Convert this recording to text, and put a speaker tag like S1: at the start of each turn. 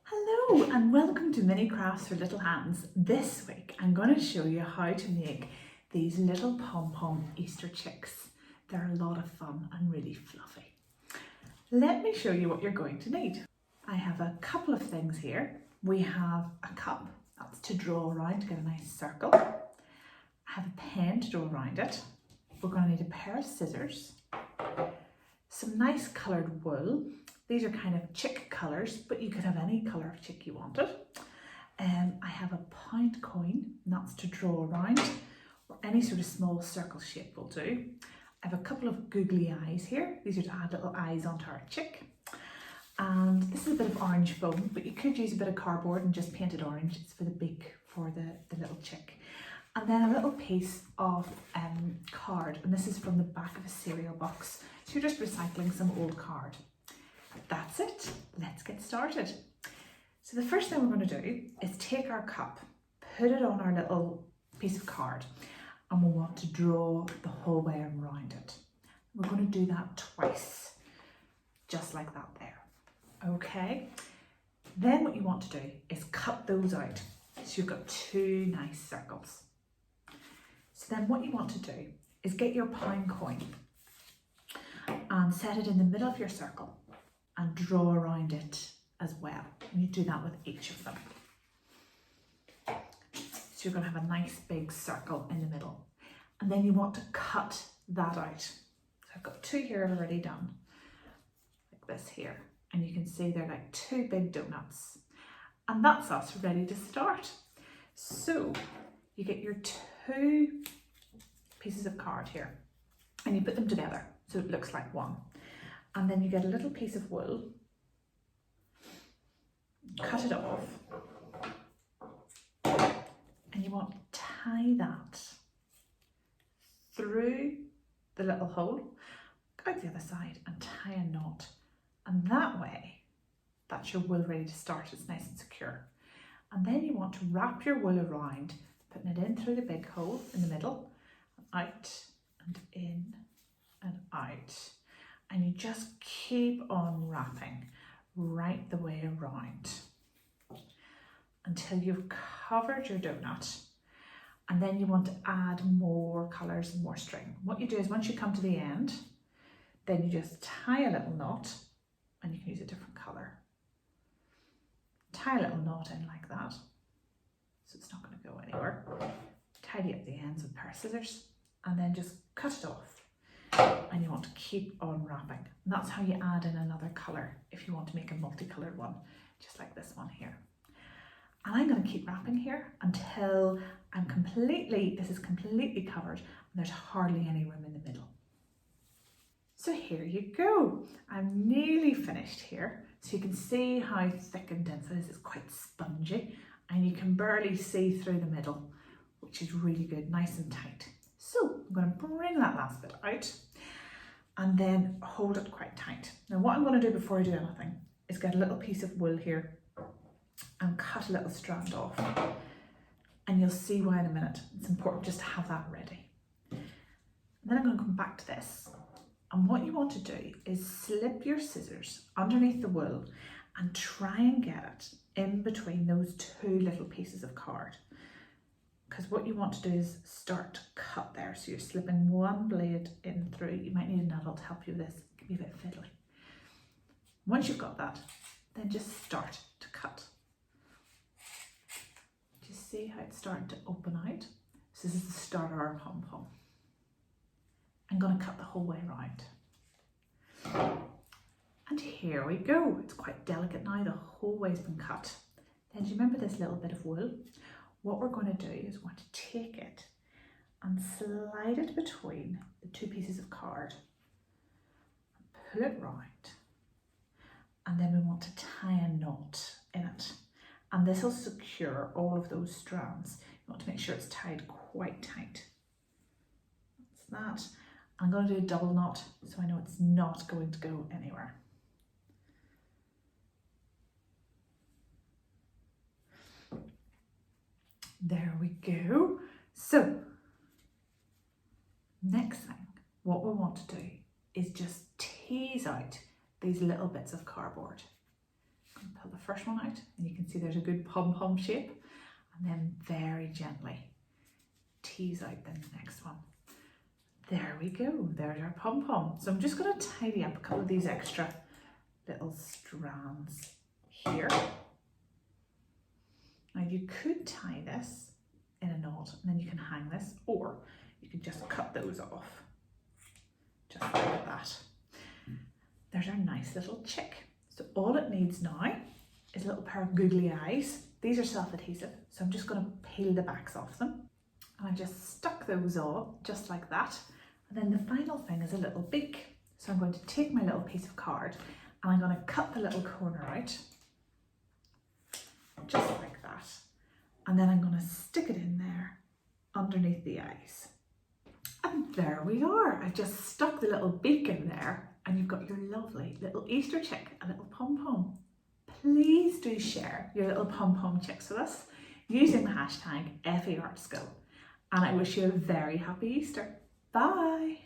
S1: Hello and welcome to Mini Crafts for Little Hands. This week I'm going to show you how to make these little pom-pom Easter chicks. They're a lot of fun and really fluffy. Let me show you what you're going to need. I have a couple of things here. We have a cup, that's to draw around to get a nice circle. I have a pen to draw around it. We're going to need a pair of scissors, some nice coloured wool. These are kind of chick colours, but you could have any colour of chick you wanted. I have a pound coin, and that's to draw around, or any sort of small circle shape will do. I have a couple of googly eyes here. These are to add little eyes onto our chick. And this is a bit of orange foam, but you could use a bit of cardboard and just paint it orange. It's for the beak for the little chick. And then a little piece of card, and this is from the back of a cereal box. So you're just recycling some old card. That's it, let's get started. So the first thing we're going to do is take our cup, put it on our little piece of card, and we'll want to draw the whole way around it. We're going to do that twice, just like that there. Okay, then what you want to do is cut those out. So you've got two nice circles. So then what you want to do is get your pound coin and set it in the middle of your circle and draw around it as well. And you do that with each of them. So you're going to have a nice big circle in the middle. And then you want to cut that out. So I've got two here I've already done, like this here. And you can see they're like two big donuts. And that's us ready to start. So you get your two pieces of card here and you put them together so it looks like one. And then you get a little piece of wool, cut it off, and you want to tie that through the little hole, out the other side and tie a knot. And that way, that's your wool ready to start. It's nice and secure. And then you want to wrap your wool around, putting it in through the big hole in the middle, out and in and out. And you just keep on wrapping right the way around until you've covered your donut. And then you want to add more colours and more string. What you do is once you come to the end, then you just tie a little knot, and you can use a different colour. Tie a little knot in like that, so it's not going to go anywhere. Tidy up the ends with a pair of scissors, and then just cut it off. And you want to keep on wrapping. And that's how you add in another colour if you want to make a multicoloured one, just like this one here. And I'm going to keep wrapping here until this is completely covered and there's hardly any room in the middle. So here you go. I'm nearly finished here. So you can see how thick and dense it is. It's quite spongy and you can barely see through the middle, which is really good, nice and tight. So I'm going to bring that last bit out and then hold it quite tight. Now what I'm going to do before I do anything is get a little piece of wool here and cut a little strand off. And you'll see why in a minute. It's important just to have that ready. And then I'm going to come back to this. And what you want to do is slip your scissors underneath the wool and try and get it in between those two little pieces of card. Because what you want to do is start to cut there. So you're slipping one blade in through. You might need an adult to help you with this. It can be a bit fiddly. Once you've got that, then just start to cut. Do you see how it's starting to open out? So this is the start of our pom-pom. I'm going to cut the whole way around. And here we go. It's quite delicate now. The whole way's been cut. Then do you remember this little bit of wool? What we're going to do is we're going to take it and slide it between the two pieces of card, pull it round, and then we want to tie a knot in it. And this will secure all of those strands. You want to make sure it's tied quite tight. That's that. I'm going to do a double knot so I know it's not going to go anywhere. There we go. So next thing, what we want to do is just tease out these little bits of cardboard. Pull the first one out and you can see there's a good pom-pom shape, and then very gently tease out the next one. There we go, there's our pom-pom. So I'm just going to tidy up a couple of these extra little strands here. Now you could tie this in a knot and then you can hang this, or you could just cut those off, just like that. There's our nice little chick. So all it needs now is a little pair of googly eyes. These are self-adhesive, so I'm just going to peel the backs off them. And I just stuck those on just like that. And then the final thing is a little beak. So I'm going to take my little piece of card and I'm going to cut the little corner out, just like that. And then I'm going to stick it in there underneath the eyes. And there we are. I just stuck the little beak in there and you've got your lovely little Easter chick, a little pom-pom. Please do share your little pom-pom chicks with us using the hashtag FAArtSchool. And I wish you a very happy Easter. Bye.